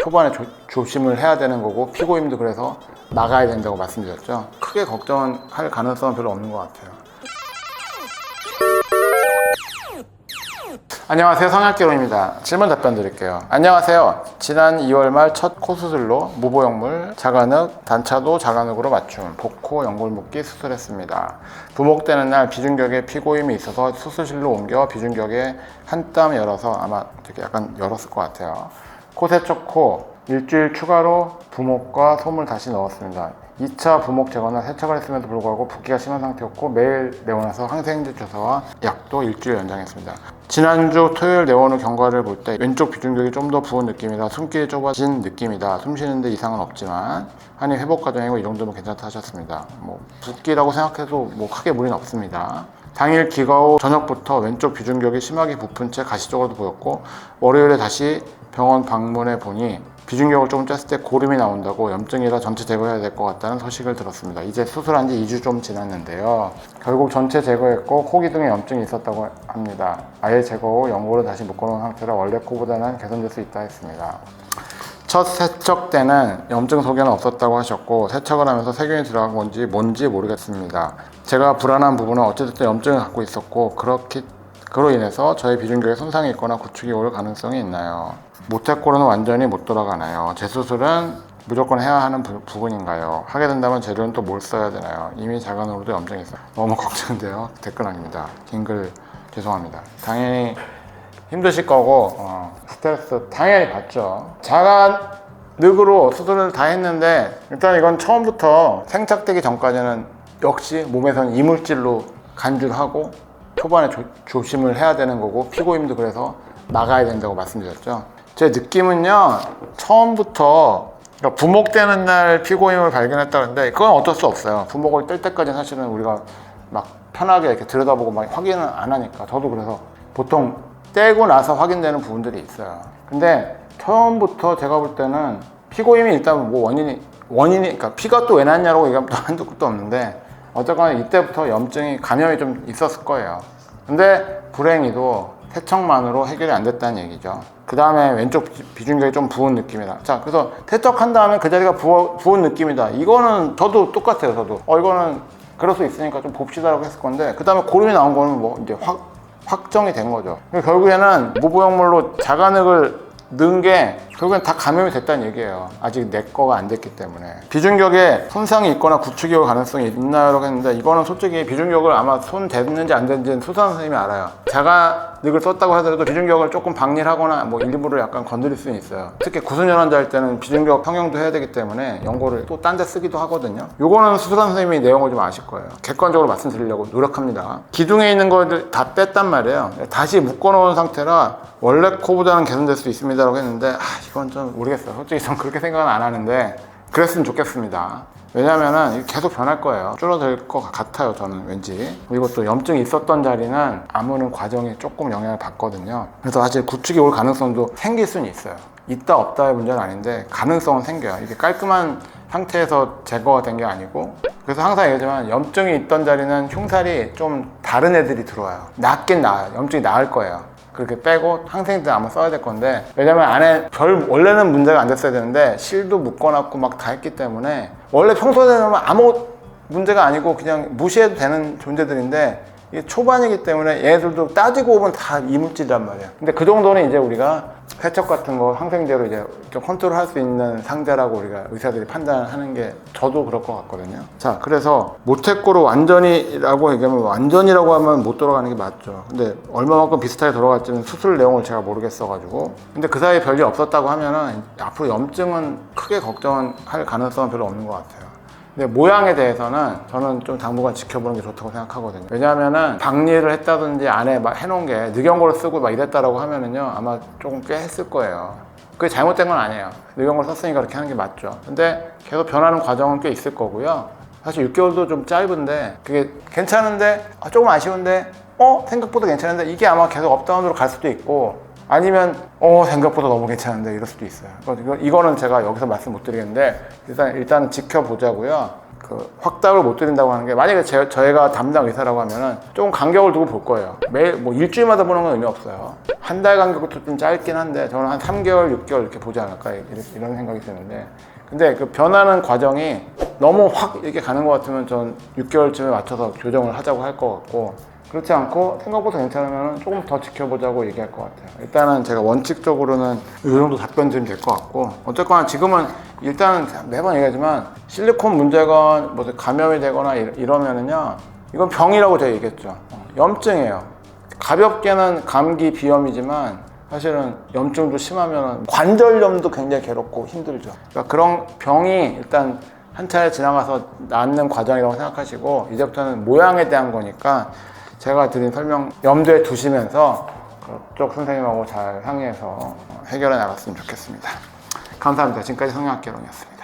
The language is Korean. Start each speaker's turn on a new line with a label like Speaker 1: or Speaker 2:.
Speaker 1: 초반에 조심을 해야 되는 거고 피고임도 그래서 나가야 된다고 말씀드렸죠. 크게 걱정할 가능성은 별로 없는 것 같아요. 안녕하세요, 성형학개론입니다. 질문 답변 드릴게요. 안녕하세요. 지난 2월 말 첫 코 수술로 무보형물, 자간흑, 단차도 자간흑으로 맞춤, 복코, 연골 묶기 수술했습니다. 부목되는 날 비중격에 피고임이 있어서 수술실로 옮겨 비중격에 한 땀 열어서 아마 되게 약간 열었을 것 같아요. 코 세척 후 일주일 추가로 부목과 솜을 다시 넣었습니다. 2차 부목 제거나 세척을 했음에도 불구하고 붓기가 심한 상태였고 매일 내원해서 항생제 주사와 약도 일주일 연장했습니다. 지난주 토요일 내원 후 경과를 볼 때 왼쪽 비중격이 좀 더 부은 느낌이다, 숨길이 좁아진 느낌이다, 숨 쉬는데 이상은 없지만 하니 회복 과정이고 이 정도면 괜찮다 하셨습니다. 붓기라고 생각해도 크게 무리는 없습니다. 당일 기가 후 저녁부터 왼쪽 비중격이 심하게 부푼 채 가시적으로도 보였고 월요일에 다시 병원 방문해 보니 비중격을 조금 쬐을 때 고름이 나온다고 염증이라 전체 제거해야 될 것 같다는 소식을 들었습니다. 이제 수술한 지 2주 좀 지났는데요. 결국 전체 제거했고 코 기둥에 염증이 있었다고 합니다. 아예 제거 후 연골을 다시 묶어놓은 상태라 원래 코보다는 개선될 수 있다 했습니다. 첫 세척 때는 염증 소견은 없었다고 하셨고 세척을 하면서 세균이 들어간 건지 뭔지 모르겠습니다. 제가 불안한 부분은 어쨌든 염증을 갖고 있었고 그로 인해서 저의 비중격에 손상이 있거나 구축이 올 가능성이 있나요? 모태골은 완전히 못 돌아가나요? 재수술은 무조건 해야 하는 부분인가요? 하게 된다면 재료는 또 뭘 써야 되나요? 이미 자간으로도 염증이 있어요. 너무 걱정돼요. 댓글 남깁니다. 긴 글 죄송합니다. 당연히 힘드실 거고 스트레스 당연히 받죠. 자간늑으로 수술을 다 했는데 일단 이건 처음부터 생착되기 전까지는 역시 몸에선 이물질로 간주하고 초반에 조심을 해야 되는 거고 피고임도 그래서 나가야 된다고 말씀드렸죠. 제 느낌은요, 처음부터 그러니까 부목되는 날 피고임을 발견했다는데 그건 어쩔 수 없어요. 부목을 뜰 때까지 사실은 우리가 막 편하게 이렇게 들여다보고 막 확인을 안 하니까. 저도 그래서 보통 떼고 나서 확인되는 부분들이 있어요. 근데 처음부터 제가 볼 때는 피고임이 일단 원인이 그러니까 피가 또 왜 났냐고 얘기하면 또 한도 끝도 없는데 어쨌거나 이때부터 염증이 감염이 좀 있었을 거예요. 근데 불행히도 세척만으로 해결이 안 됐다는 얘기죠. 그 다음에 왼쪽 비중격이 좀 부은 느낌이다. 자, 그래서 세척한 다음에 그 자리가 부은 느낌이다. 이거는 저도 똑같아요. 저도 이거는 그럴 수 있으니까 좀 봅시다라고 했을 건데 그 다음에 고름이 나온 거는 이제 확정이 된 거죠. 결국에는 무보형물로 자간흑을 넣은 게 결국엔 다 감염이 됐다는 얘기예요. 아직 내 거가 안 됐기 때문에. 비중격에 손상이 있거나 구축이 올 가능성이 있나요? 라고 했는데 이거는 솔직히 비중격을 아마 손 댔는지 안 댔는지는 수산 선생님이 알아요. 자간늑을 썼다고 하더라도 비중격을 조금 박리하거나 일부러 약간 건드릴 수는 있어요. 특히 구순열 환자 할 때는 비중격 평형도 해야 되기 때문에 연골을 또 딴 데 쓰기도 하거든요. 요거는 수산 선생님이 내용을 좀 아실 거예요. 객관적으로 말씀드리려고 노력합니다. 기둥에 있는 걸 다 뺐단 말이에요. 다시 묶어놓은 상태라 원래 코보다는 개선될 수 있습니다 라고 했는데 이건 좀 모르겠어요. 솔직히 전 그렇게 생각은 안 하는데 그랬으면 좋겠습니다. 왜냐면은 계속 변할 거예요. 줄어들 것 같아요, 저는 왠지. 그리고 또 염증이 있었던 자리는 아무는 과정이 조금 영향을 받거든요. 그래서 사실 구축이 올 가능성도 생길 수는 있어요. 있다 없다의 문제는 아닌데 가능성은 생겨요. 이게 깔끔한 상태에서 제거가 된 게 아니고. 그래서 항상 얘기하지만 염증이 있던 자리는 흉살이 좀 다른 애들이 들어와요. 낫긴 나아요. 염증이 나을 거예요. 그렇게 빼고 항생제 아마 써야 될 건데 왜냐면 안에 원래는 문제가 안 됐어야 되는데 실도 묶어놨고 막 다 했기 때문에 원래 평소에는 아무 문제가 아니고 그냥 무시해도 되는 존재들인데 이게 초반이기 때문에 얘네들도 따지고 보면 다 이물질이란 말이에요. 근데 그 정도는 이제 우리가 세척 같은 거 항생제로 이제 좀 컨트롤 할 수 있는 상대라고 우리가 의사들이 판단하는 게 저도 그럴 것 같거든요. 자, 그래서 모태골을 완전히라고 얘기하면 완전이라고 하면 못 돌아가는 게 맞죠. 근데 얼마만큼 비슷하게 돌아갈지는 수술 내용을 제가 모르겠어가지고. 근데 그 사이에 별일 없었다고 하면은 앞으로 염증은 크게 걱정할 가능성은 별로 없는 것 같아요. 근데 모양에 대해서는 저는 좀 당분간 지켜보는 게 좋다고 생각하거든요. 왜냐하면은 박리를 했다든지 안에 막 해놓은 게 늑연골을 쓰고 막 이랬다라고 하면은요 아마 조금 꽤 했을 거예요. 그게 잘못된 건 아니에요. 늑연골 썼으니까 그렇게 하는 게 맞죠. 근데 계속 변하는 과정은 꽤 있을 거고요. 사실 6개월도 좀 짧은데 그게 괜찮은데 조금 아쉬운데 생각보다 괜찮은데 이게 아마 계속 업다운으로 갈 수도 있고 아니면 생각보다 너무 괜찮은데 이럴 수도 있어요. 이거는 제가 여기서 말씀 못 드리겠는데 일단 지켜보자고요. 확답을 못 드린다고 하는 게, 만약에 저희가 담당 의사라고 하면은 조금 간격을 두고 볼 거예요. 매일 뭐 일주일마다 보는 건 의미 없어요. 한 달 간격도 좀 짧긴 한데 저는 한 3개월, 6개월 이렇게 보지 않을까 이런 생각이 드는데, 근데 그 변하는 과정이 너무 확 이렇게 가는 것 같으면 전 6개월쯤에 맞춰서 조정을 하자고 할 것 같고, 그렇지 않고 생각보다 괜찮으면 조금 더 지켜보자고 얘기할 것 같아요. 일단은 제가 원칙적으로는 이 정도 답변 드리면 될 것 같고, 어쨌거나 지금은 일단은 매번 얘기하지만 실리콘 문제건 뭐 감염이 되거나 이러면은요, 이건 병이라고 제가 얘기했죠. 염증이에요. 가볍게는 감기, 비염이지만 사실은 염증도 심하면 관절염도 굉장히 괴롭고 힘들죠. 그러니까 그런 병이 일단 한 차례 지나가서 낫는 과정이라고 생각하시고, 이제부터는 모양에 대한 거니까 제가 드린 설명 염두에 두시면서 그쪽 선생님하고 잘 상의해서 해결해 나갔으면 좋겠습니다. 감사합니다. 지금까지 성형학개론이었습니다.